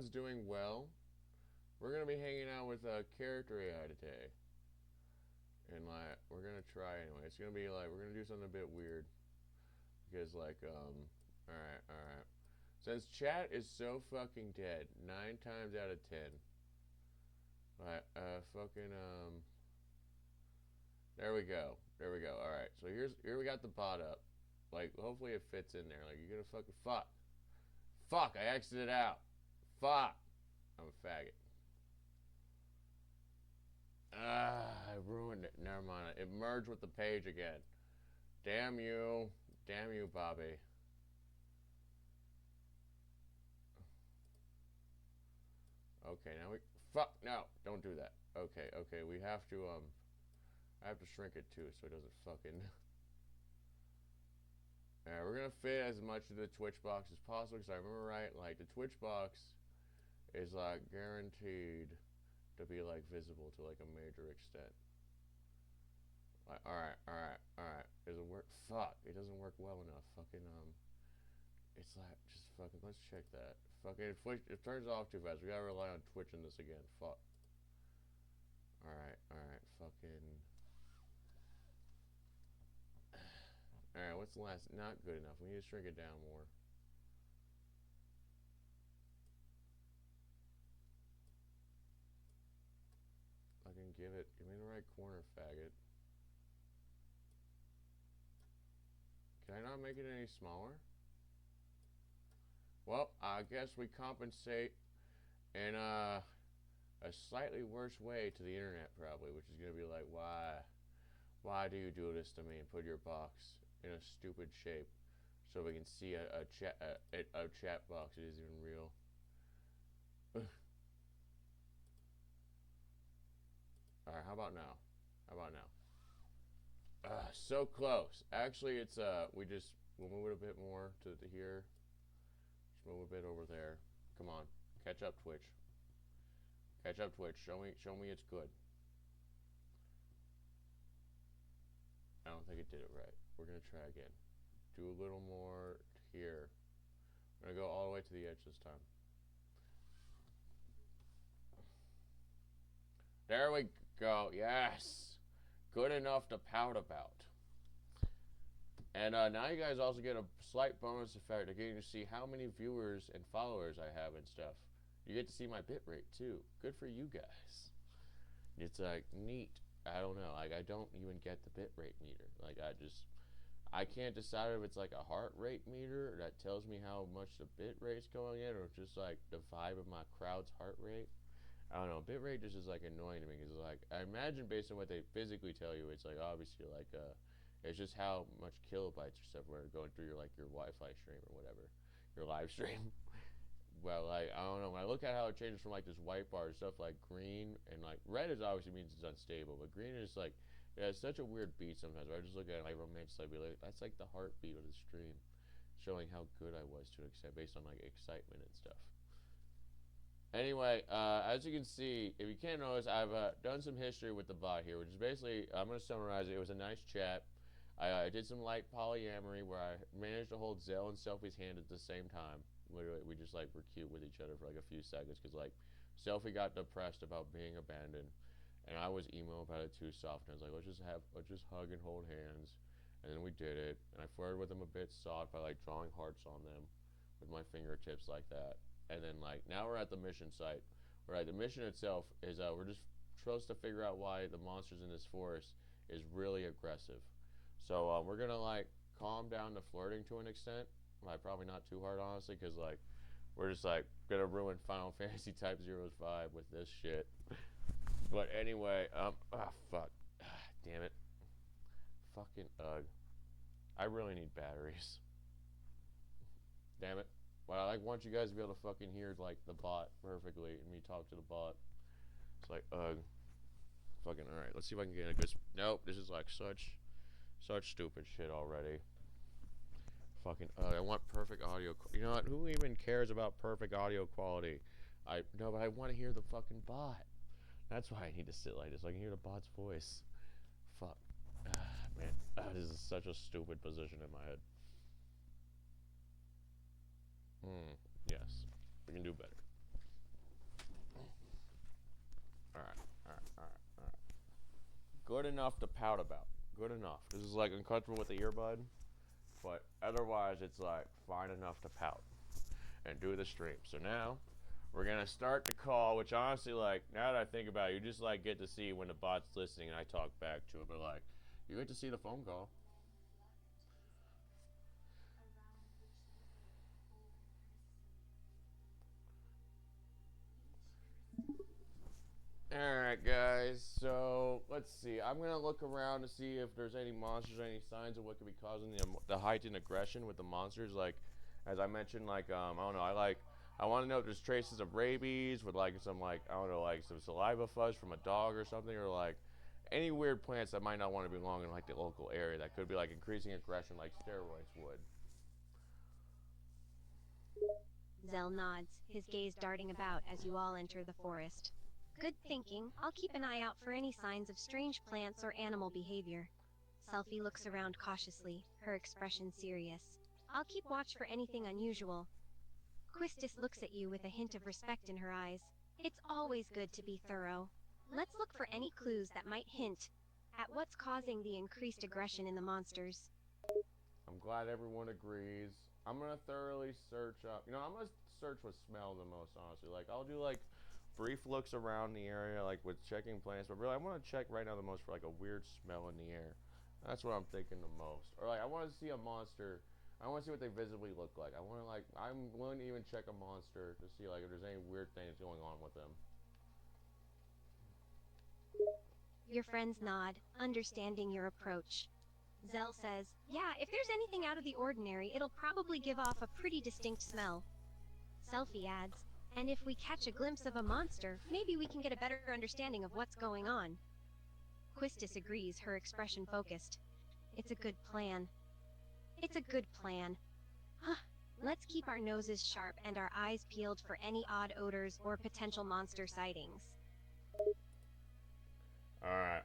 everyone's doing well. We're gonna be hanging out with character AI today, and like we're gonna try anyway. It's gonna be like we're gonna do something a bit weird because all right, all right. Since chat is so fucking dead, 9 times out of 10, like fucking there we go, there we go. All right, so here we got the bot up. Like hopefully it fits in there. Like you're gonna fucking fuck. I exited out. Fuck. I'm a faggot. I ruined it. Never mind. It merged with the page again. Damn you. Damn you, Bobby. Okay, now we. Fuck, no. Don't do that. Okay, okay. We have to, I have to shrink it too so it doesn't fucking. Alright, we're gonna fit as much of the Twitch box as possible because I remember right, like, the Twitch box is, like, guaranteed to be, like, visible to, like, a major extent. Like, alright, alright, alright. It doesn't work. Fuck. It doesn't work well enough. Fucking, it's like, just fucking, let's check that. Fucking, it turns off too fast. We gotta rely on Twitch in this again. Fuck. Alright, alright, fucking. Alright, what's the last? Not good enough. We need to shrink it down more. Fucking give me the right corner, faggot. Can I not make it any smaller? Well, I guess we compensate in a slightly worse way to the internet, probably, which is going to be like, why do you do this to me and put your box in a stupid shape so we can see a chat box that isn't even real? Alright, how about now? How about now? So close. Actually, it's, we'll move it a bit more to here. Just move a bit over there. Come on. Catch up, Twitch. Catch up, Twitch. Show me it's good. I don't think it did it right. We're gonna try again. Do a little more here. I'm gonna go all the way to the edge this time. There we go. Yes. Good enough to pout about. And now you guys also get a slight bonus effect of getting to see how many viewers and followers I have and stuff. You get to see my bitrate too. Good for you guys. It's like neat. I don't know. Like I don't even get the bitrate meter. Like I can't decide if it's like a heart rate meter that tells me how much the bitrate's going in, or just like the vibe of my crowd's heart rate. I don't know. Bitrate just is like annoying to me because like I imagine based on what they physically tell you, it's like obviously like it's just how much kilobytes or stuff are going through your Wi-Fi stream or whatever, your live stream. Well, like I don't know. When I look at how it changes from like this white bar to stuff like green and like red is obviously means it's unstable, but green is like it has such a weird beat sometimes. Where I just look at it like romantically, be like that's like the heartbeat of the stream, showing how good I was to accept based on like excitement and stuff. Anyway, as you can see, if you can't notice, I've done some history with the bot here, which is basically, I'm going to summarize it. It was a nice chat. I did some light polyamory where I managed to hold Zell and Selfie's hand at the same time. Literally, we just like were cute with each other for like a few seconds because like Selfie got depressed about being abandoned, and I was emo about it too soft. And I was like, let's just hug and hold hands, and then we did it. And I flirted with them a bit soft by like drawing hearts on them with my fingertips like that. And then like now we're at the mission site. Right, the mission itself is we're just supposed to figure out why the monsters in this forest is really aggressive. So we're gonna like calm down the flirting to an extent. Like probably not too hard honestly, because like we're just like gonna ruin Final Fantasy Type-0's vibe with this shit. But anyway, fuck, damn it, fucking ugh. I really need batteries. Damn it. Well, I like want you guys to be able to fucking hear like the bot perfectly and me talk to the bot. It's like fucking alright, let's see if I can get a good nope, this is like such stupid shit already. Fucking I want perfect audio. You know what? Who even cares about perfect audio quality? No, but I want to hear the fucking bot. That's why I need to sit like this so I can hear the bot's voice. Fuck. Man, this is such a stupid position in my head. Yes, we can do better. enough to pout about. Good enough. This is like uncomfortable with the earbud, but otherwise it's like fine enough to pout and do the stream. So now we're gonna start the call, which honestly, like, now that I think about it, you just like get to see when the bot's listening and I talk back to it, but like you get to see the phone call. Alright, guys, so let's see. I'm going to look around to see if there's any monsters or any signs of what could be causing the heightened aggression with the monsters. Like, as I mentioned, like, I don't know, I want to know if there's traces of rabies with, like, some, like, I don't know, like, some saliva fuzz from a dog or something, or, like, any weird plants that might not want to belong in, like, the local area that could be, like, increasing aggression like steroids would. Zell nods, his gaze darting about as you all enter the forest. Good thinking. I'll keep an eye out for any signs of strange plants or animal behavior. Selphie looks around cautiously, her expression serious. I'll keep watch for anything unusual. Quistis looks at you with a hint of respect in her eyes. It's always good to be thorough. Let's look for any clues that might hint at what's causing the increased aggression in the monsters. I'm glad everyone agrees. I'm going to thoroughly search up. You know, I'm going to search with smell the most, honestly. Like, I'll do, like, brief looks around the area, like with checking plants, but really I want to check right now the most for like a weird smell in the air. That's what I'm thinking the most. Or like I want to see a monster. I want to see what they visibly look like. I'm willing to even check a monster to see like if there's any weird things going on with them. Your friends nod, understanding your approach. Zell says, yeah, if there's anything out of the ordinary, it'll probably give off a pretty distinct smell. Selphie adds, and if we catch a glimpse of a monster, maybe we can get a better understanding of what's going on. Quistis agrees, her expression focused. It's a good plan. It's a good plan. Huh. Let's keep our noses sharp and our eyes peeled for any odd odors or potential monster sightings. Alright.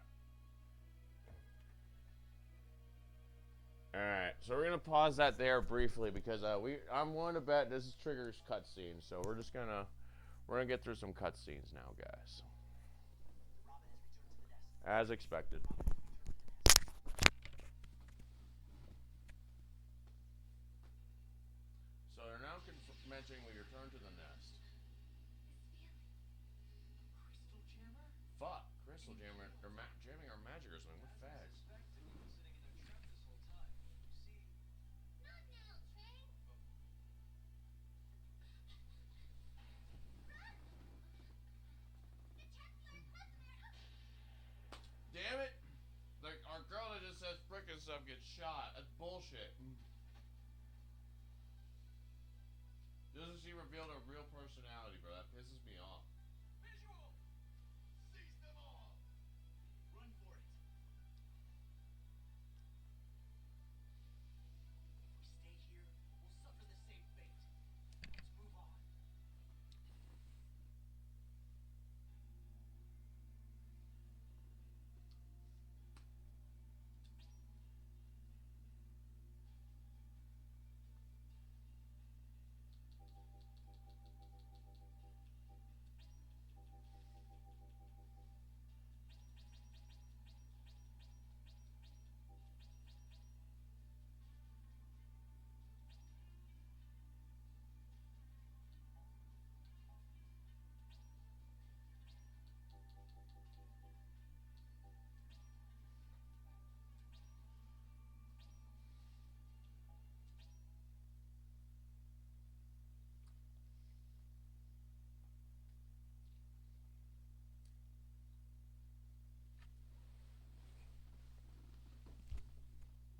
Alright, so we're gonna pause that there briefly because I'm willing to bet this triggers cutscenes, so we're gonna get through some cutscenes now, guys. As expected. So they're now mentioning we return to the nest. Fuck, Crystal Jammer, they're jamming our magic or something. What fags? Damn it! Like, our girl that just says frickin' stuff gets shot. That's bullshit. Doesn't she reveal her real personality, bro? That pisses me off. Visual! Seize them all! Run for it. If we stay here, we'll suffer the same fate. Let's move on.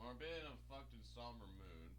We're being in a fucking somber mood.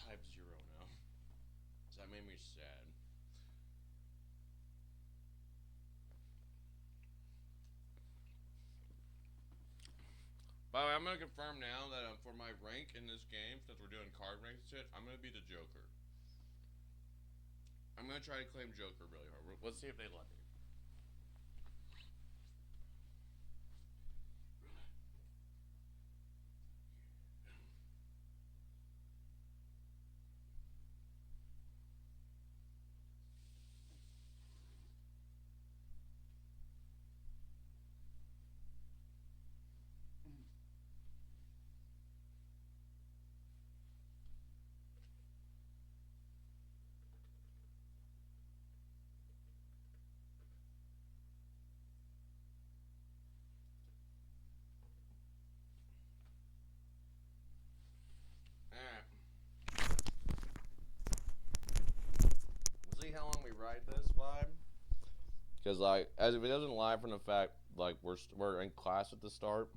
Type-0 now. That made me sad. By the way, I'm gonna confirm now that for my rank in this game, since we're doing card rank shit, I'm gonna be the Joker. I'm gonna try to claim Joker really hard. Let's see if they let me. Alright. We'll see how long we ride this vibe. Because, like, as if it doesn't lie from the fact, like, we're in class at the start.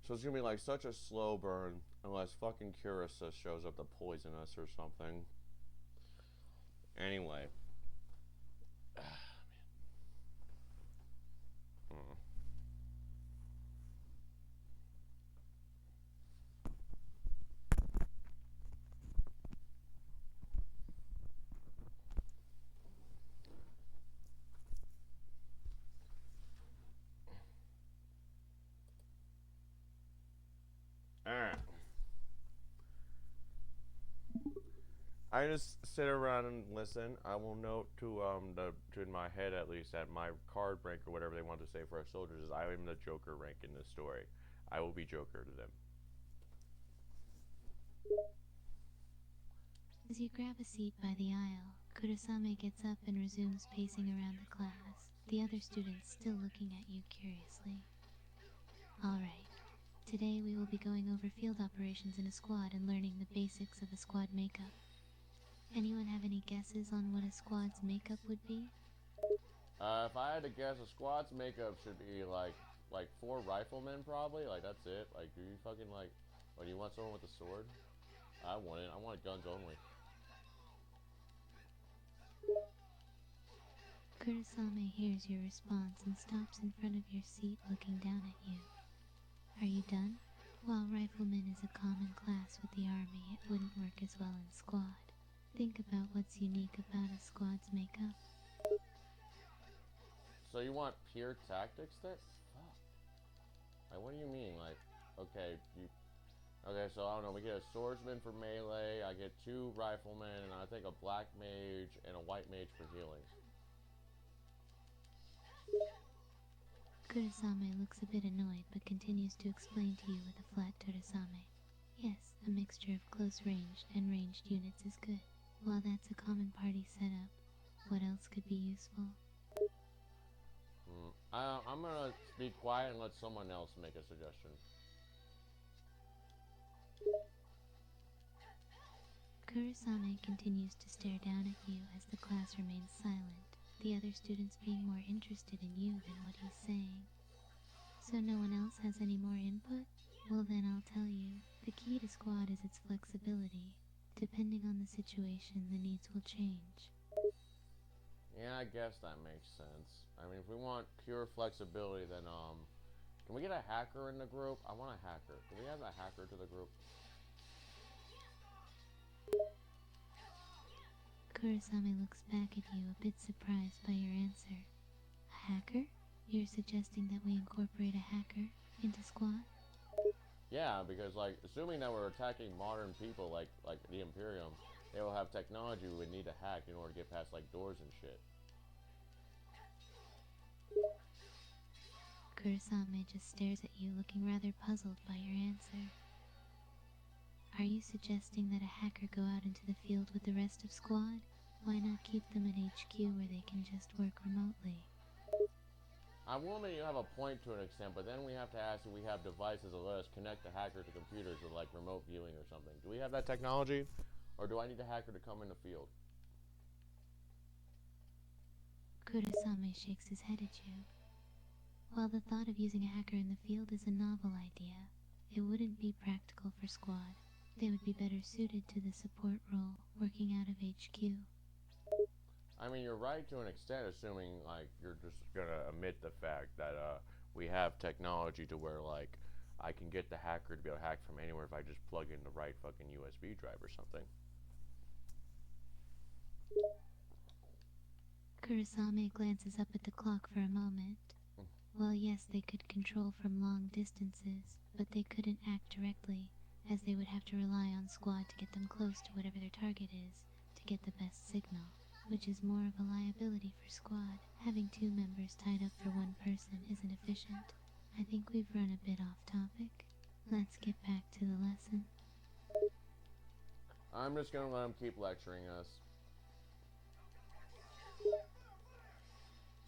So it's gonna be, like, such a slow burn unless fucking Curissa shows up to poison us or something. Anyway. Alright. I just sit around and listen. I will note to in my head at least that my card rank or whatever they want to say for our soldiers is I am the Joker rank in this story. I will be Joker to them. As you grab a seat by the aisle, Kurosame gets up and resumes pacing around the class, the other students still looking at you curiously. Alright, today we will be going over field operations in a squad and learning the basics of a squad makeup. Anyone have any guesses on what a squad's makeup would be? If I had to guess, a squad's makeup should be like 4 riflemen probably. Like that's it. Like do you fucking like, or do you want someone with a sword? I want it. I want guns only. Kurosame hears your response and stops in front of your seat looking down at you. Are you done? While rifleman is a common class with the army, it wouldn't work as well in squad. Think about what's unique about a squad's makeup. So you want pure tactics there? Fuck. Like what do you mean? Like, okay, okay, so I don't know, we get a swordsman for melee, I get 2 riflemen, and I think a black mage and a white mage for healing. Kurosame looks a bit annoyed but continues to explain to you with a flat Torosame. Yes, a mixture of close ranged and ranged units is good. While that's a common party setup, what else could be useful? I'm gonna be quiet and let someone else make a suggestion. Kurosame continues to stare down at you as the class remains silent, the other students being more interested in you than what he's saying. So no one else has any more input? Well then I'll tell you, the key to squad is its flexibility. Depending on the situation, the needs will change. Yeah, I guess that makes sense. I mean, if we want pure flexibility, then, can we get a hacker in the group? I want a hacker. Can we add a hacker to the group? Kurosame looks back at you, a bit surprised by your answer. A hacker? You're suggesting that we incorporate a hacker into squad? Yeah, because, like, assuming that we're attacking modern people like the Imperium, they will have technology we would need to hack in order to get past, like, doors and shit. Kurosame just stares at you, looking rather puzzled by your answer. Are you suggesting that a hacker go out into the field with the rest of squad? Why not keep them at HQ where they can just work remotely? I'm willing to have a point to an extent, but then we have to ask if we have devices that let us connect the hacker to computers with, like, remote viewing or something. Do we have that technology? Or do I need a hacker to come in the field? Kurosame shakes his head at you. While the thought of using a hacker in the field is a novel idea, it wouldn't be practical for squad. They would be better suited to the support role, working out of HQ. I mean, you're right to an extent, assuming like you're just gonna admit the fact that we have technology to where like I can get the hacker to be able to hack from anywhere if I just plug in the right fucking USB drive or something. Kurasame glances up at the clock for a moment. Well, yes, they could control from long distances, but they couldn't act directly, as they would have to rely on Squad to get them close to whatever their target is, to get the best signal, which is more of a liability for Squad. Having two members tied up for one person isn't efficient. I think we've run a bit off topic. Let's get back to the lesson. I'm just gonna let him keep lecturing us.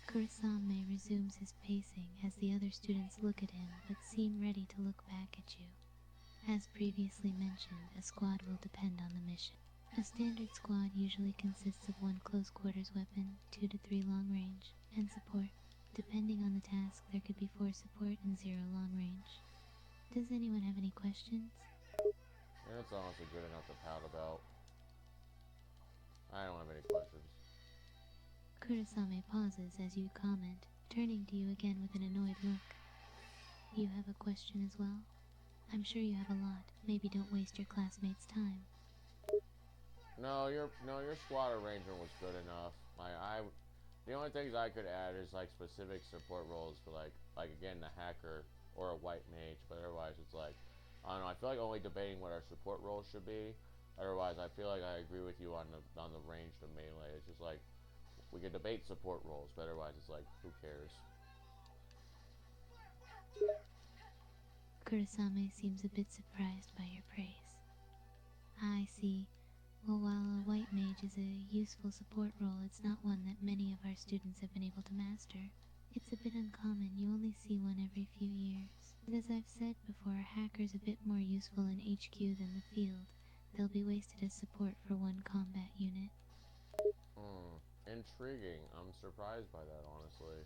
Kurasame resumes his pacing as the other students look at him but seem ready to look back at you. As previously mentioned, a squad will depend on the mission. A standard squad usually consists of one close quarters weapon, 2 to 3 long range, and support. Depending on the task, there could be 4 support and 0 long range. Does anyone have any questions? Yeah, that's honestly good enough to pout about. I don't have any questions. Kurasame pauses as you comment, turning to you again with an annoyed look. You have a question as well? I'm sure you have a lot. Maybe don't waste your classmates' time. No, your squad arrangement was good enough. The only things I could add is like specific support roles for like again the hacker or a white mage, but otherwise it's like I don't know. I feel like only debating what our support roles should be. Otherwise, I feel like I agree with you on the range to melee. It's just like we could debate support roles, but otherwise it's like who cares? Kurasame seems a bit surprised by your praise. I see. Well, while a white mage is a useful support role, it's not one that many of our students have been able to master. It's a bit uncommon, you only see one every few years. But as I've said before, a hacker's a bit more useful in HQ than the field. They'll be wasted as support for one combat unit. Intriguing. I'm surprised by that, honestly.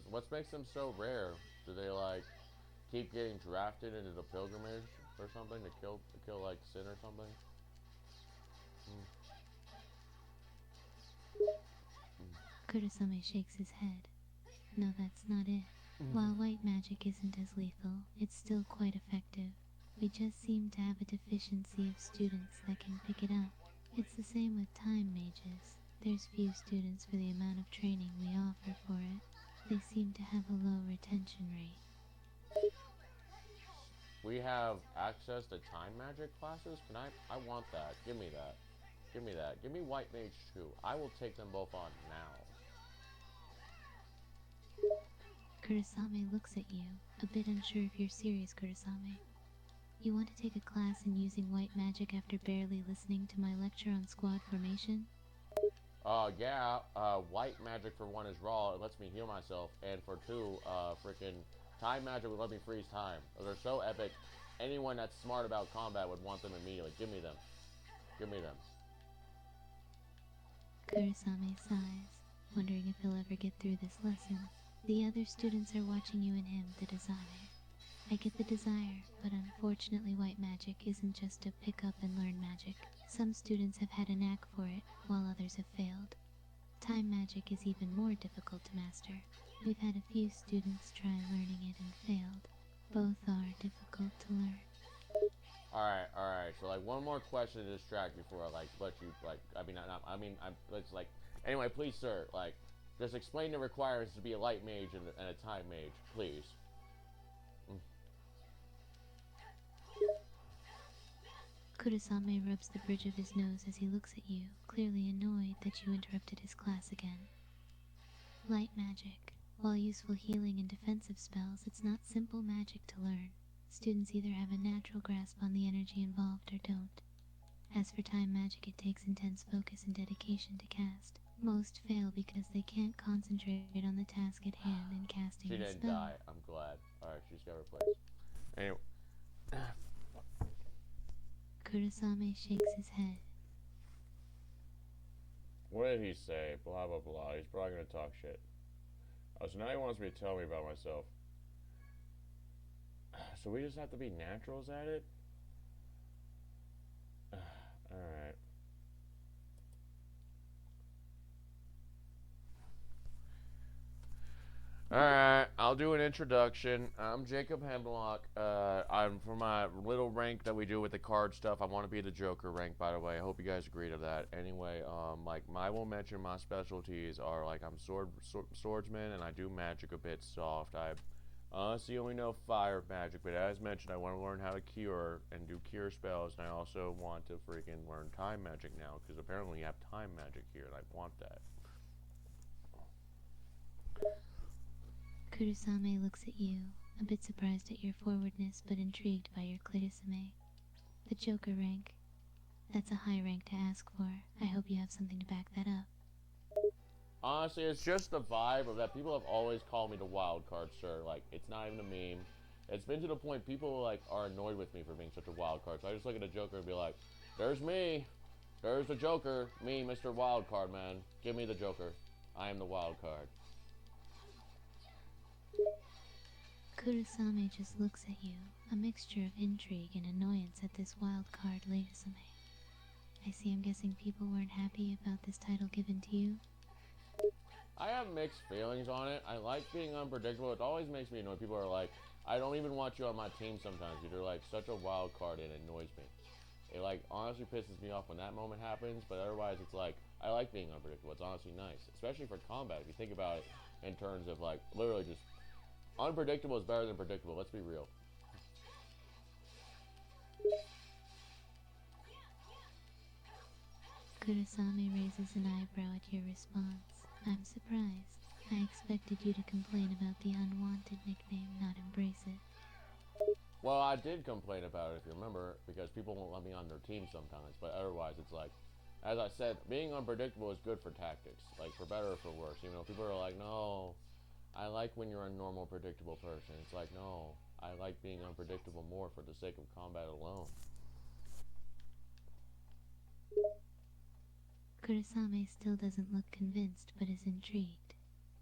What makes them so rare? Do they like keep getting drafted into the pilgrimage or something to kill like Sin or something? Kurasame shakes his head. No, that's not it. While white magic isn't as lethal, it's still quite effective. We just seem to have a deficiency of students that can pick it up. It's the same with time mages. There's few students for the amount of training we offer for it. They seem to have a low retention rate. We have access to time magic classes? I want that. Give me that. Give me that. Give me white mage too. I will take them both on now. Kurasame looks at you, a bit unsure if you're serious, Kurasame. You want to take a class in using white magic after barely listening to my lecture on squad formation? Yeah, white magic for one is raw, it lets me heal myself, and for two, freaking time magic would let me freeze time. Those are so epic, anyone that's smart about combat would want them immediately. Give me them. Give me them. Kurasame sighs, wondering if he'll ever get through this lesson. The other students are watching you and him, the desire. I get the desire, but unfortunately white magic isn't just a pick up and learn magic. Some students have had a knack for it, while others have failed. Time magic is even more difficult to master. We've had a few students try learning it and failed. Both are difficult to learn. Alright, so like one more question to distract before I like let you like, anyway, please sir, like, just explain the requirements to be a light mage and a time mage, please. Kurasame rubs the bridge of his nose as he looks at you, clearly annoyed that you interrupted his class again. Light magic. While useful healing and defensive spells, it's not simple magic to learn. Students either have a natural grasp on the energy involved or don't. As for time magic, it takes intense focus and dedication to cast. Most fail because they can't concentrate on the task at hand and casting She the didn't spell. die, I'm glad. Alright, she's got replaced. Anyway. Kurasame shakes his head. What did he say? Blah blah blah. He's probably gonna talk shit. Oh, so now he wants me to tell me about myself. So we just have to be naturals at it? Alright, I'll do an introduction. I'm Jacob Hemlock. I'm for my little rank that we do with the card stuff. I want to be the Joker rank, by the way. I hope you guys agree to that. Anyway, like, I will mention my specialties are, like, I'm swordsman, and I do magic a bit soft. I honestly only know fire magic, but as mentioned, I want to learn how to cure and do cure spells, and I also want to freaking learn time magic now, because apparently you have time magic here, and I want that. Kurosame looks at you, a bit surprised at your forwardness but intrigued by your Clarissime. The Joker rank. That's a high rank to ask for. I hope you have something to back that up. Honestly, it's just the vibe of that. People have always called me the wild card, sir. Like, it's not even a meme. It's been to the point people, like, are annoyed with me for being such a wild card. So I just look at the Joker and be like, there's me. There's the Joker. Me, Mr. Wild Card, man. Give me the Joker. I am the wild card. Kurosame just looks at you, a mixture of intrigue and annoyance at this wild card Ladysame. I see I'm guessing people weren't happy about this title given to you. I have mixed feelings on it. I like being unpredictable. It always makes me annoyed. People are like, I don't even want you on my team sometimes. You're like such a wild card and it annoys me. It like honestly pisses me off when that moment happens, but otherwise it's like, I like being unpredictable. It's honestly nice, especially for combat. If you think about it in terms of like, literally just, unpredictable is better than predictable. Let's be real. Kurosame raises an eyebrow at your response. I'm surprised. I expected you to complain about the unwanted nickname, not embrace it. Well, I did complain about it, if you remember, because people won't let me on their team sometimes. But otherwise, it's like, as I said, being unpredictable is good for tactics, like for better or for worse. You know, people are like, no, I like when you're a normal, predictable person. It's like, no, I like being unpredictable more for the sake of combat alone. Kurosame still doesn't look convinced, but is intrigued.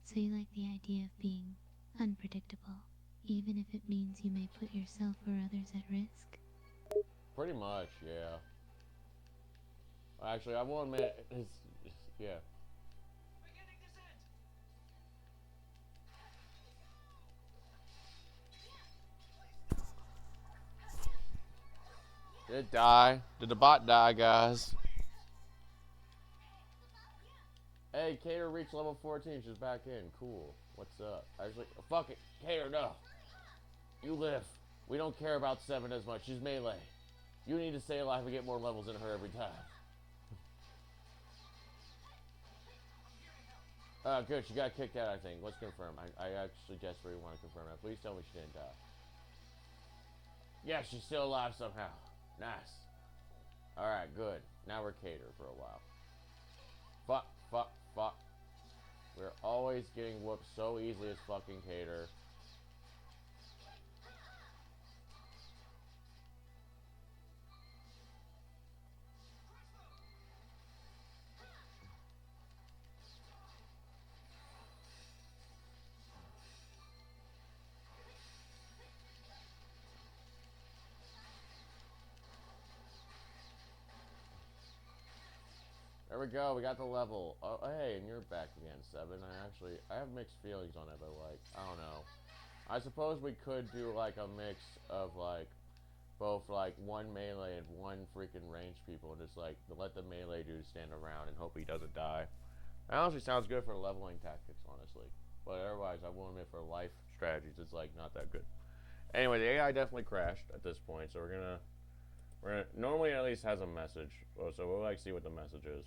So you like the idea of being unpredictable, even if it means you may put yourself or others at risk? Pretty much, yeah. Actually, I will admit, yeah. Beginning descent. Did it die? Did the bot die, guys? Hey, Cater reached level 14. She's back in. Cool. What's up? Actually, fuck it. Cater, no. You live. We don't care about 7 as much. She's melee. You need to stay alive and get more levels in her every time. Good. She got kicked out, I think. Let's confirm. I actually desperately want to confirm that. Please tell me she didn't die. Yeah, she's still alive somehow. Nice. Alright, good. Now we're Cater for a while. Fuck. We're always getting whooped so easily as fucking Cater. There we go, we got the level. Oh, hey, and you're back again, 7. I have mixed feelings on it, but like, I don't know. I suppose we could do like a mix of like, both like one melee and one freaking ranged people, and just like, let the melee dude stand around and hope he doesn't die. That honestly sounds good for leveling tactics, honestly. But otherwise, I will admit for life strategies, it's like not that good. Anyway, the AI definitely crashed at this point, so we're gonna normally it at least has a message, so we'll like see what the message is.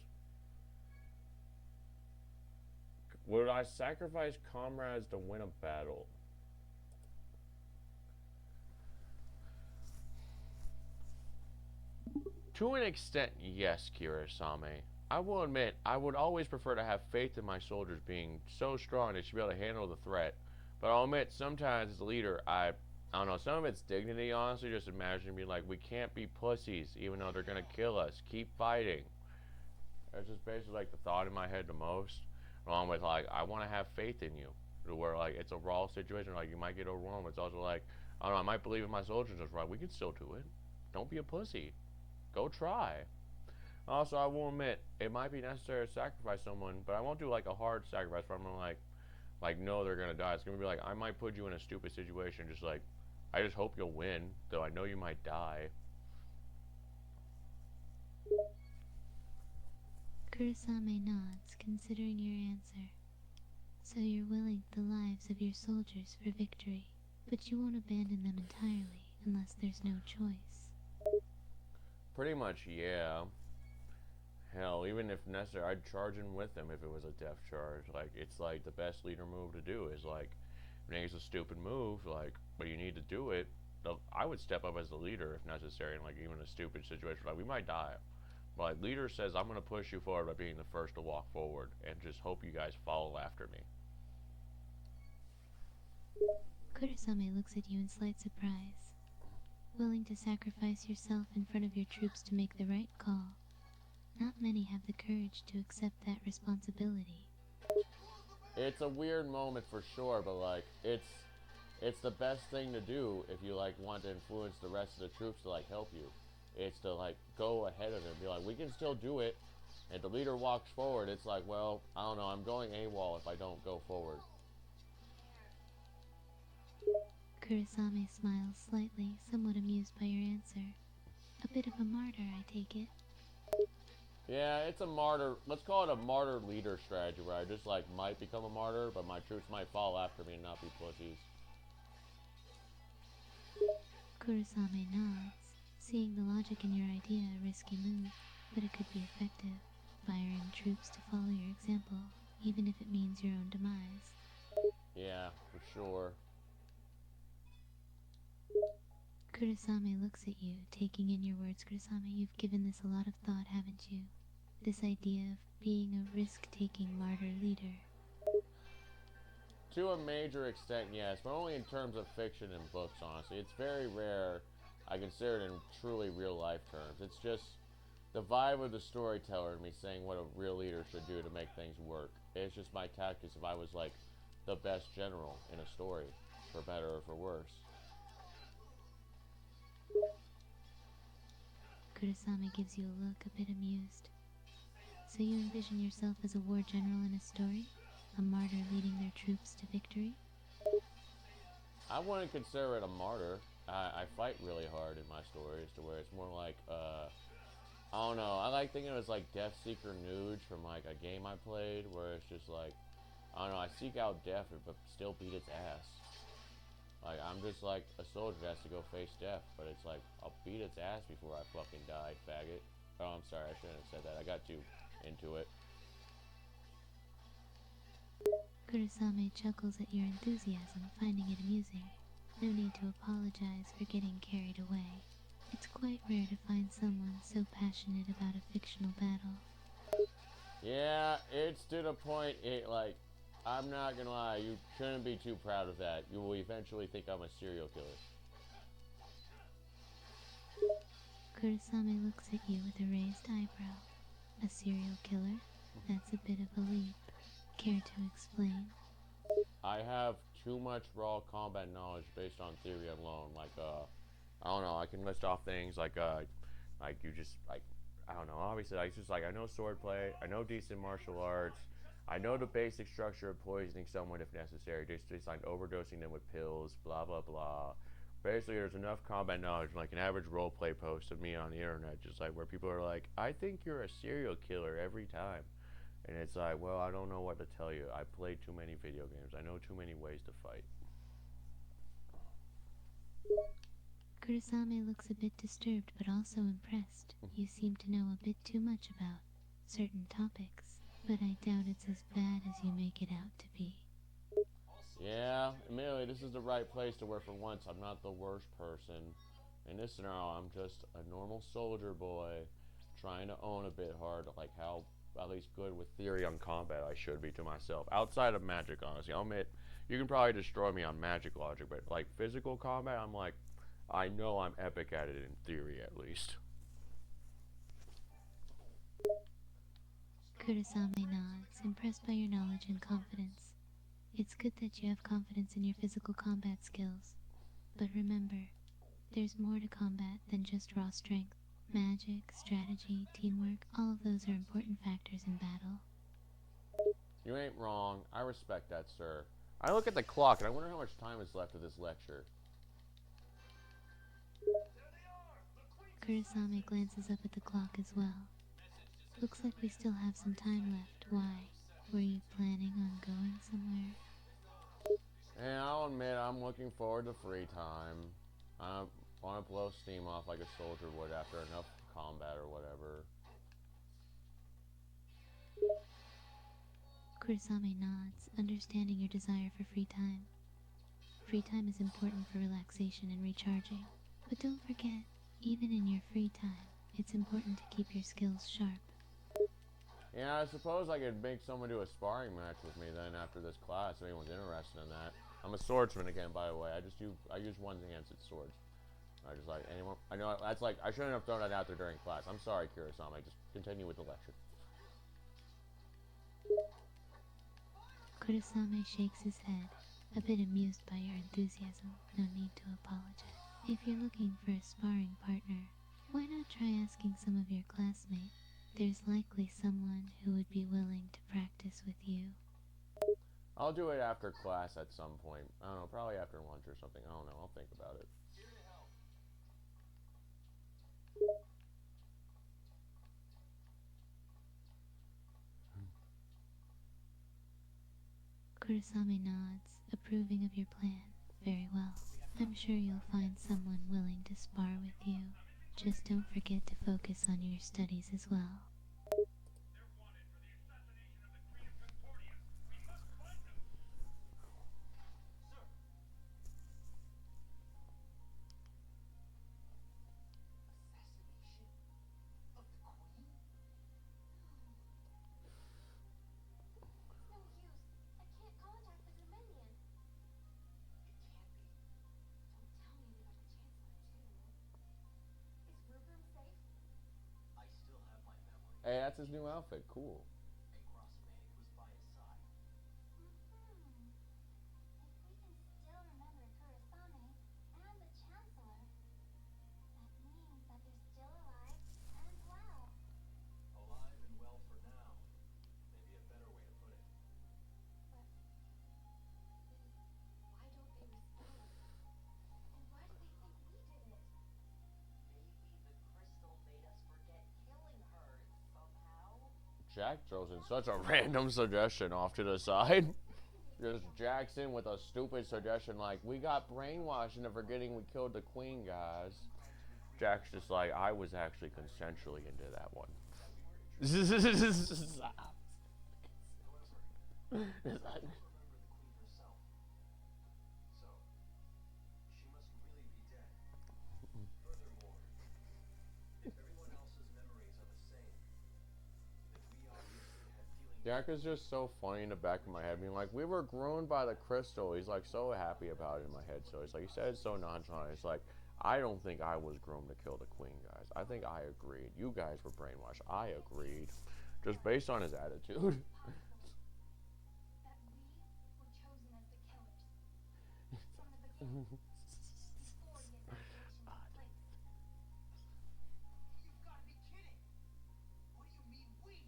Would I sacrifice comrades to win a battle? To an extent, yes, Kirasame. I will admit, I would always prefer to have faith in my soldiers being so strong they should be able to handle the threat. But I'll admit, sometimes as a leader, I don't know, some of it's dignity, honestly, just imagine being like, we can't be pussies, even though they're gonna kill us. Keep fighting. That's just basically like the thought in my head the most. Along with like, I want to have faith in you, to where like it's a raw situation, like you might get overwhelmed. But it's also like, I don't know, I might believe in my soldiers just right. We can still do it. Don't be a pussy. Go try. Also, I will admit it might be necessary to sacrifice someone, but I won't do like a hard sacrifice. Where I'm gonna like know they're gonna die. It's gonna be like, I might put you in a stupid situation, just like, I just hope you'll win, though I know you might die. Kurasame nods, considering your answer. So you're willing the lives of your soldiers for victory, but you won't abandon them entirely unless there's no choice. Pretty much, yeah. Hell, even if necessary, I'd charge in with them if it was a death charge. Like, it's like the best leader move to do is like, when it's a stupid move, like, but you need to do it. I would step up as the leader if necessary, in like even a stupid situation. Like, we might die, but like, leader says, I'm gonna push you forward by being the first to walk forward, and just hope you guys follow after me. Kurasame looks at you in slight surprise. Willing to sacrifice yourself in front of your troops to make the right call. Not many have the courage to accept that responsibility. It's a weird moment for sure, but like, it's the best thing to do if you like want to influence the rest of the troops to like help you. It's to like go ahead of them, be like, we can still do it. And the leader walks forward, it's like, well, I don't know, I'm going AWOL if I don't go forward. Kurasame smiles slightly, somewhat amused by your answer. A bit of a martyr, I take it. Yeah, it's a martyr. Let's call it a martyr leader strategy where I just like might become a martyr, but my troops might follow after me and not be pussies. Kurasame nods, seeing the logic in your idea a risky move, but it could be effective. Firing troops to follow your example, even if it means your own demise. Yeah, for sure. Kurasame looks at you, taking in your words. Kurasame, you've given this a lot of thought, haven't you? This idea of being a risk-taking martyr leader. To a major extent, yes, but only in terms of fiction and books, honestly. It's very rare I consider it in truly real-life terms. It's just the vibe of the storyteller and me saying what a real leader should do to make things work. It's just my tactics if I was, like, the best general in a story, for better or for worse. Kurasame gives you a look, a bit amused. So you envision yourself as a war general in a story? A martyr leading their troops to victory? I wouldn't consider it a martyr. I fight really hard in my stories to where it's more like, I don't know. I like thinking it was like Death Seeker Nuge from like a game I played where it's just like, I don't know, I seek out death but still beat its ass. Like, I'm just like a soldier that has to go face death, but it's like, I'll beat its ass before I fucking die, faggot. Oh, I'm sorry, I shouldn't have said that. I got too into it. Kurasame chuckles at your enthusiasm, finding it amusing. No need to apologize for getting carried away. It's quite rare to find someone so passionate about a fictional battle. Yeah, it's to the point, like, I'm not gonna lie, you shouldn't be too proud of that. You will eventually think I'm a serial killer. Kurasame looks at you with a raised eyebrow. A serial killer? That's a bit of a leap. Care to explain? I have too much raw combat knowledge based on theory alone. Like, I don't know, I can list off things like you just, like, I don't know, obviously, I just, like, I know swordplay, I know decent martial arts, I know the basic structure of poisoning someone if necessary, just like overdosing them with pills, blah, blah, blah. Basically, there's enough combat knowledge, like an average roleplay post of me on the internet, just like where people are like, I think you're a serial killer every time. And it's like, well, I don't know what to tell you. I played too many video games. I know too many ways to fight. Kurasame looks a bit disturbed but also impressed. You seem to know a bit too much about certain topics, but I doubt it's as bad as you make it out to be. Yeah, admittedly, this is the right place to where for once I'm not the worst person. In this scenario, I'm just a normal soldier boy trying to own a bit hard, like how at least good with theory on combat I should be to myself. Outside of magic, honestly, I'll admit, you can probably destroy me on magic logic, but like physical combat, I'm like, I know I'm epic at it in theory at least. Kurasame nods, impressed by your knowledge and confidence. It's good that you have confidence in your physical combat skills. But remember, there's more to combat than just raw strength. Magic, strategy, teamwork, all of those are important factors in battle. You ain't wrong. I respect that, sir. I look at the clock and I wonder how much time is left of this lecture. Kurasame glances up at the clock as well. Looks like we still have some time left. Why? Were you planning on going somewhere? And I'll admit, I'm looking forward to free time. I want to blow steam off like a soldier would after enough combat or whatever. Kurasame nods, understanding your desire for free time. Free time is important for relaxation and recharging. But don't forget, even in your free time, it's important to keep your skills sharp. Yeah, I suppose I could make someone do a sparring match with me then after this class if anyone's interested in that. I'm a swordsman again, by the way. I use one against its swords. I just like anyone. I know that's like I shouldn't have thrown that out there during class. I'm sorry, Kurasame. Just continue with the lecture. Kurasame shakes his head, a bit amused by your enthusiasm. No need to apologize. If you're looking for a sparring partner, why not try asking some of your classmates? There's likely someone who would be willing to practice with you. I'll do it after class at some point. I don't know, probably after lunch or something. I don't know. I'll think about it. Kurasame nods, approving of your plan. Very well. I'm sure you'll find someone willing to spar with you. Just don't forget to focus on your studies as well. Hey, that's his new outfit. Cool. Alive and well for now. Maybe a better way to put it. Why don't they respond? And why do they think we did it? Maybe the crystal made us forget killing her somehow. Jack throws in such a random suggestion off to the side. Just jacks in with a stupid suggestion like, we got brainwashed into forgetting we killed the queen, guys. Jack's just like, I was actually consensually into that one. Remember the queen herself. So, she must really be dead. Furthermore, if everyone else's memories are the same, then we obviously had feelings. Jack is just so funny in the back of my head, being like, we were groomed by the crystal. He's like so happy about it in my head. So he's like, he said it so nonchalant. It's like, I don't think I was groomed to kill the queen, guys. I think I agreed. You guys were brainwashed. I agreed. Just based on his attitude. That we were chosen as the killers. From the beginning. Before the assassination took place. You've got to be kidding! What do you mean we?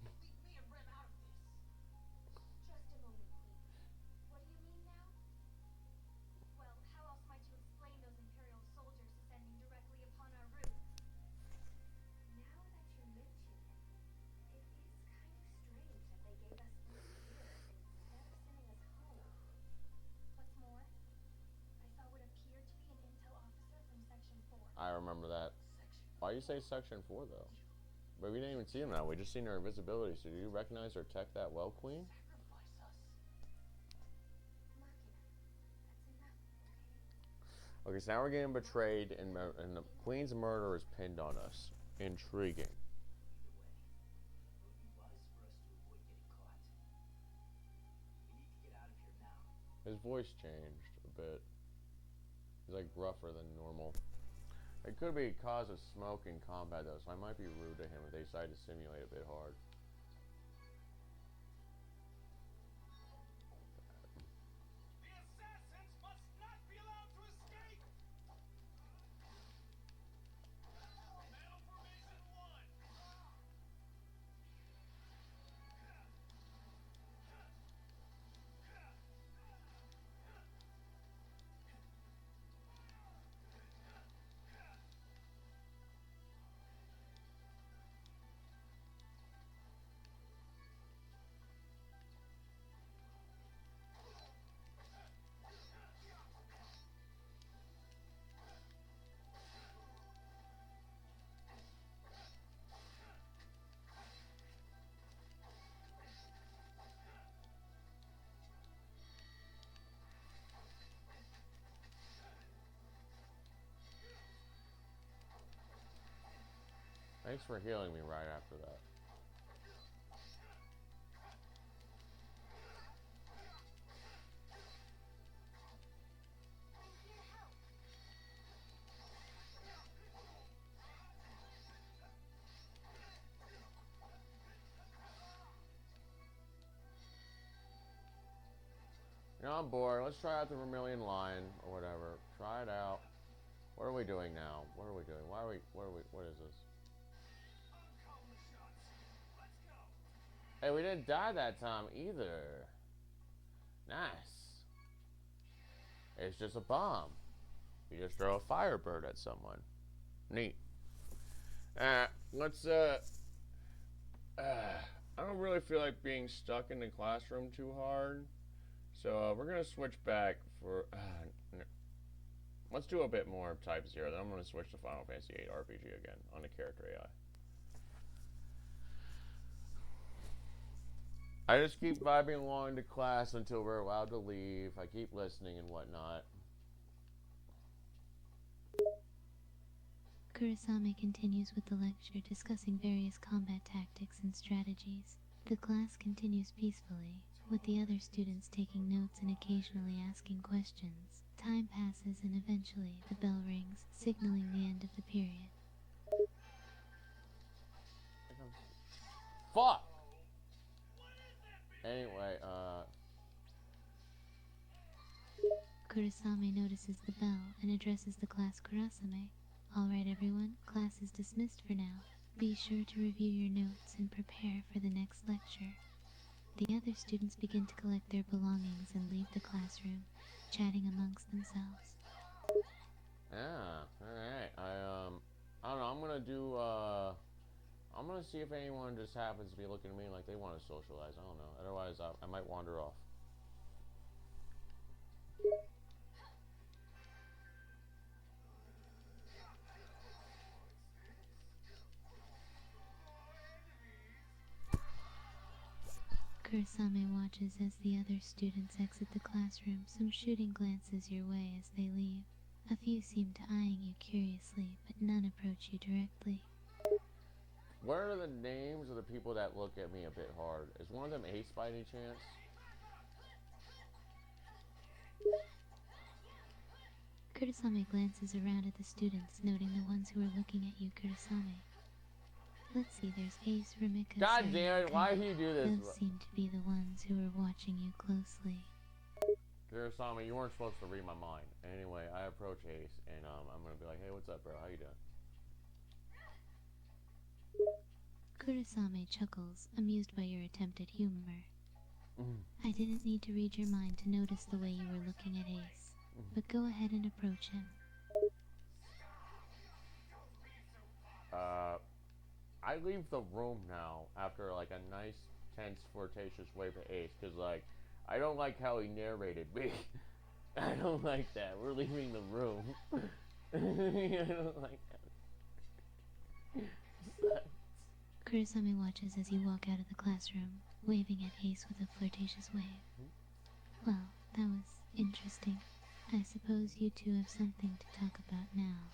Leave me and Rem out of this. Just a moment, Queen. What do you mean now? Well, how else might you explain those Imperial soldiers descending directly upon our roof? Now that you mention it, it is kind of strange that they gave us this here instead of sending us home. What's more, I saw what appeared to be an intel officer from Section 4. I remember that. Why do you say Section 4, though? But we didn't even see him now. We just seen her invisibility. So do you recognize her tech that well, Queen? Sacrifice us. Machina. That's enough, okay? Okay, so now we're getting betrayed, and the Queen's murder is pinned on us. Intriguing. Either way, it would be wise for us to avoid getting caught. We need to get out of here now. His voice changed a bit. He's like rougher than normal. It could be cause of smoke in combat though, so I might be rude to him if they decide to simulate a bit hard. The assassins must not be allowed to escape! Battle formation 1! Thanks for healing me right after that. You know, I'm bored. Let's try out the Vermilion Line or whatever. Try it out. What are we doing now? What are we doing? What is this? Hey, we didn't die that time either. Nice. It's just a bomb. You just throw a Firebird at someone. Neat. Let's, I don't really feel like being stuck in the classroom too hard. So, we're gonna switch back for, let's do a bit more of Type-0. Then I'm gonna switch to Final Fantasy VIII RPG again on the character AI. I just keep vibing along to class until we're allowed to leave. I keep listening and whatnot. Kurasame continues with the lecture, discussing various combat tactics and strategies. The class continues peacefully, with the other students taking notes and occasionally asking questions. Time passes and eventually the bell rings, signaling the end of the period. Fuck! Anyway, Kurasame notices the bell and addresses the class Kurasame. Alright everyone, class is dismissed for now. Be sure to review your notes and prepare for the next lecture. The other students begin to collect their belongings and leave the classroom, chatting amongst themselves. yeah, alright. I don't know, I'm gonna see if anyone just happens to be looking at me like they want to socialize. I don't know. Otherwise, I might wander off. Kurasame watches as the other students exit the classroom, some shooting glances your way as they leave. A few seem to eyeing you curiously, but none approach you directly. What are the names of the people that look at me a bit hard? Is one of them Ace by any chance? Kurasame glances around at the students, noting the ones who are looking at you, Kurasame. Let's see, there's Ace, Rumika, God damn it, Sarika. why do you do this? Those seem to be the ones who are watching you closely. Kurasame, you weren't supposed to read my mind. Anyway, I approach Ace, and I'm gonna be like, hey, what's up, bro? How you doing? Kurasame chuckles, amused by your attempt at humor. I didn't need to read your mind to notice the way you were looking at Ace, but go ahead and approach him. I leave the room now after like a nice, tense, flirtatious wave at Ace, because like, I don't like how he narrated me. I don't like that. We're leaving the room. I don't like that. Kurasame watches as you walk out of the classroom, waving at Ace with a flirtatious wave. Well, that was interesting. I suppose you two have something to talk about now.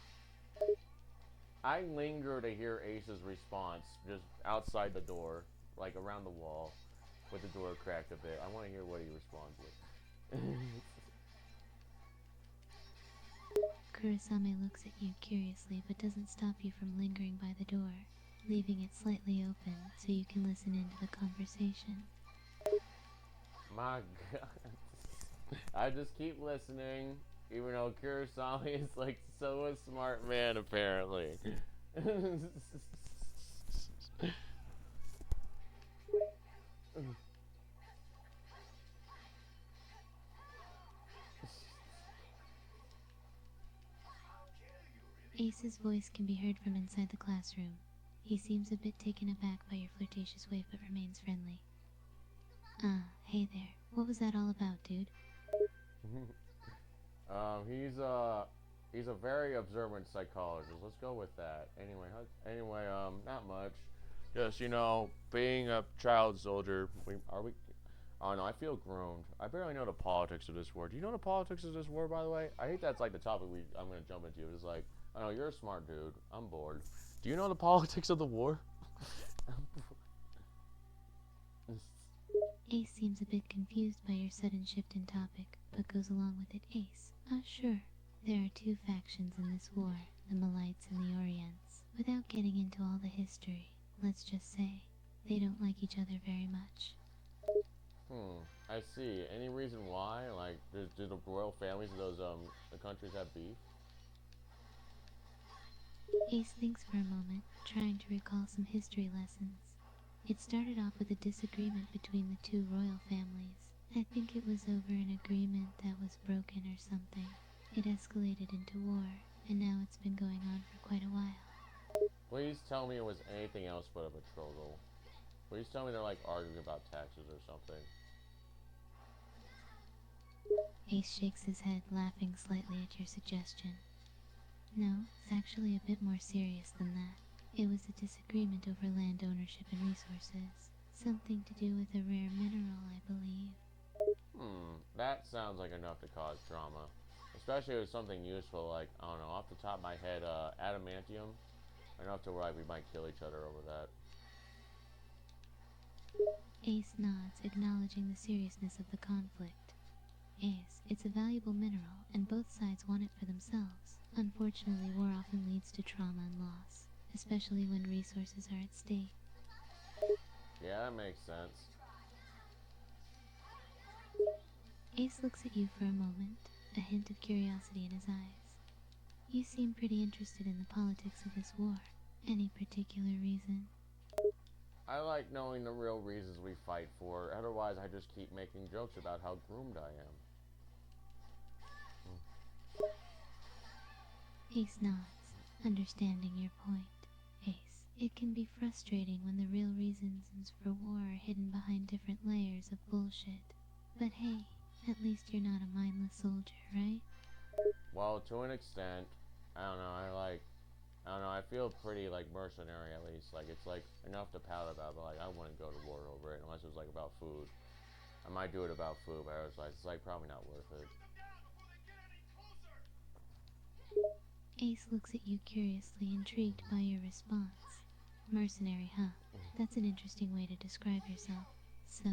I linger to hear Ace's response, just outside the door, like around the wall, with the door cracked a bit. I want to hear what he responds with. Kurasame looks at you curiously, but doesn't stop you from lingering by the door, leaving it slightly open so you can listen into the conversation. My god. I just keep listening, even though Kurasame is like so a smart man, apparently. Ace's voice can be heard from inside the classroom. He seems a bit taken aback by your flirtatious wave, but remains friendly. Hey there. What was that all about, dude? He's a very observant psychologist. Let's go with that. Anyway, not much. Just, you know, being a child soldier, oh no, I feel groomed. I barely know the politics of this war. Do you know the politics of this war, by the way? I think that's like the topic I'm gonna jump into. It's like, I know you're a smart dude. I'm bored. Do you know the politics of the war? Ace seems a bit confused by your sudden shift in topic, but goes along with it. Ace, sure. There are two factions in this war, the Malites and the Orients. Without getting into all the history, let's just say, they don't like each other very much. I see. Any reason why? Like, do the royal families of those the countries have beef? Ace thinks for a moment, trying to recall some history lessons. It started off with a disagreement between the two royal families. I think it was over an agreement that was broken or something. It escalated into war, and now it's been going on for quite a while. Please tell me it was anything else but a betrothal. Please tell me they're like arguing about taxes or something. Ace shakes his head, laughing slightly at your suggestion. No, it's actually a bit more serious than that. It was a disagreement over land ownership and resources. Something to do with a rare mineral, I believe. That sounds like enough to cause drama. Especially if it's something useful, like, I don't know, off the top of my head, adamantium. Enough to where like, we might kill each other over that. Ace nods, acknowledging the seriousness of the conflict. Ace, it's a valuable mineral, and both sides want it for themselves. Unfortunately, war often leads to trauma and loss, especially when resources are at stake. Yeah, that makes sense. Ace looks at you for a moment, a hint of curiosity in his eyes. You seem pretty interested in the politics of this war. Any particular reason? I like knowing the real reasons we fight for, otherwise I just keep making jokes about how groomed I am. Ace nods, understanding your point. Ace, it can be frustrating when the real reasons for war are hidden behind different layers of bullshit. But hey, at least you're not a mindless soldier, right? Well, to an extent, I don't know, I feel pretty, like, mercenary at least. Like, it's, like, enough to pout about, but, like, I wouldn't go to war over it unless it was, like, about food. I might do it about food, but I was like, it's, like, probably not worth it. Ace looks at you curiously, intrigued by your response. Mercenary, huh? That's an interesting way to describe yourself. So,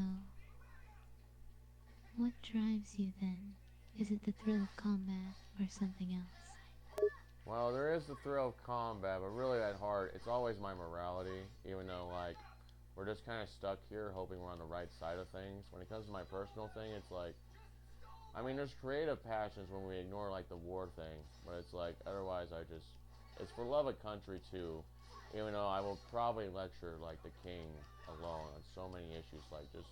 what drives you then? Is it the thrill of combat or something else? Well, there is the thrill of combat, but really at heart, it's always my morality, even though, like, we're just kind of stuck here hoping we're on the right side of things. When it comes to my personal thing, it's like, I mean, there's creative passions when we ignore, like, the war thing, but it's like, otherwise it's for love of country, too, even though I will probably lecture, like, the king alone on so many issues, like, this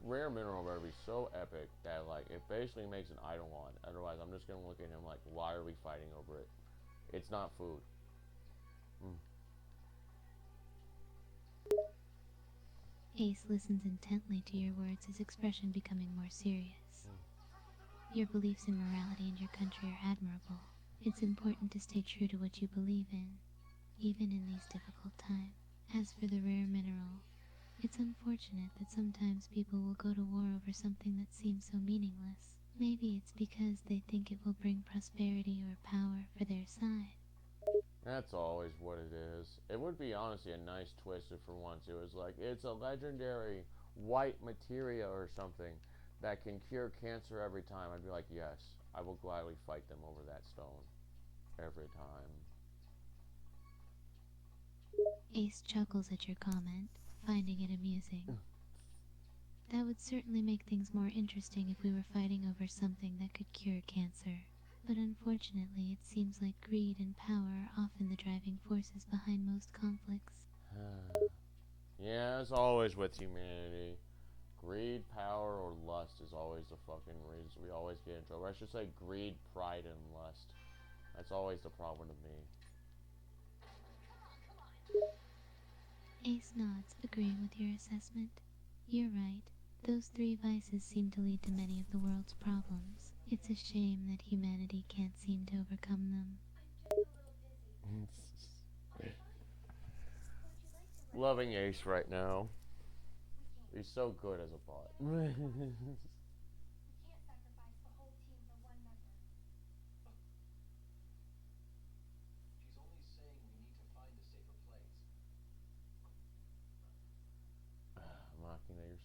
rare mineral better be so epic that, like, it basically makes an eidolon. Otherwise, I'm just gonna look at him like, why are we fighting over it? It's not food. Ace listens intently to your words, his expression becoming more serious. Your beliefs in morality and your country are admirable. It's important to stay true to what you believe in, even in these difficult times. As for the rare mineral, it's unfortunate that sometimes people will go to war over something that seems so meaningless. Maybe it's because they think it will bring prosperity or power for their side. That's always what it is. It would be honestly a nice twist if for once it was like, it's a legendary white materia or something that can cure cancer every time. I'd be like, yes, I will gladly fight them over that stone. Every time. Ace chuckles at your comment, finding it amusing. That would certainly make things more interesting if we were fighting over something that could cure cancer. But unfortunately, it seems like greed and power are often the driving forces behind most conflicts. Yeah, as always with humanity. Greed, power, or lust is always the fucking reason we always get in trouble. I should say greed, pride, and lust. That's always the problem to me. Ace nods, agreeing with your assessment. You're right. Those three vices seem to lead to many of the world's problems. It's a shame that humanity can't seem to overcome them. Loving Ace right now. He's so good as a bot. We can't sacrifice the whole team for one member. She's only saying we need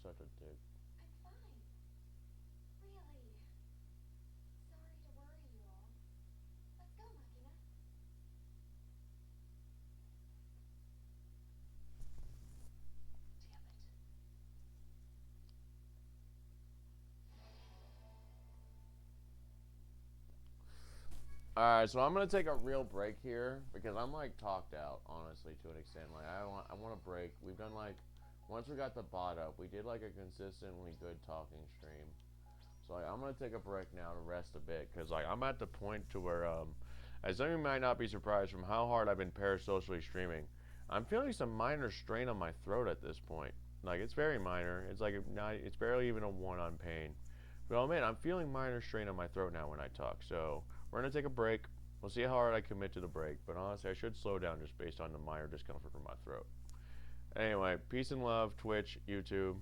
such a dick. I'm fine. Really. Sorry to worry you all. Let's go, Makina. Damn it. Alright, so I'm gonna take a real break here because I'm like talked out, honestly, to an extent. Like I want a break. We've done like once we got the bot up, we did like a consistently good talking stream. So like, I'm gonna take a break now to rest a bit because like I'm at the point to where as some of you might not be surprised from how hard I've been parasocially streaming, I'm feeling some minor strain on my throat at this point. Like it's very minor. It's like it's barely even a 1 on pain. But oh man, I'm feeling minor strain on my throat now when I talk. So we're gonna take a break. We'll see how hard I commit to the break. But honestly, I should slow down just based on the minor discomfort from my throat. Anyway, peace and love, Twitch, YouTube.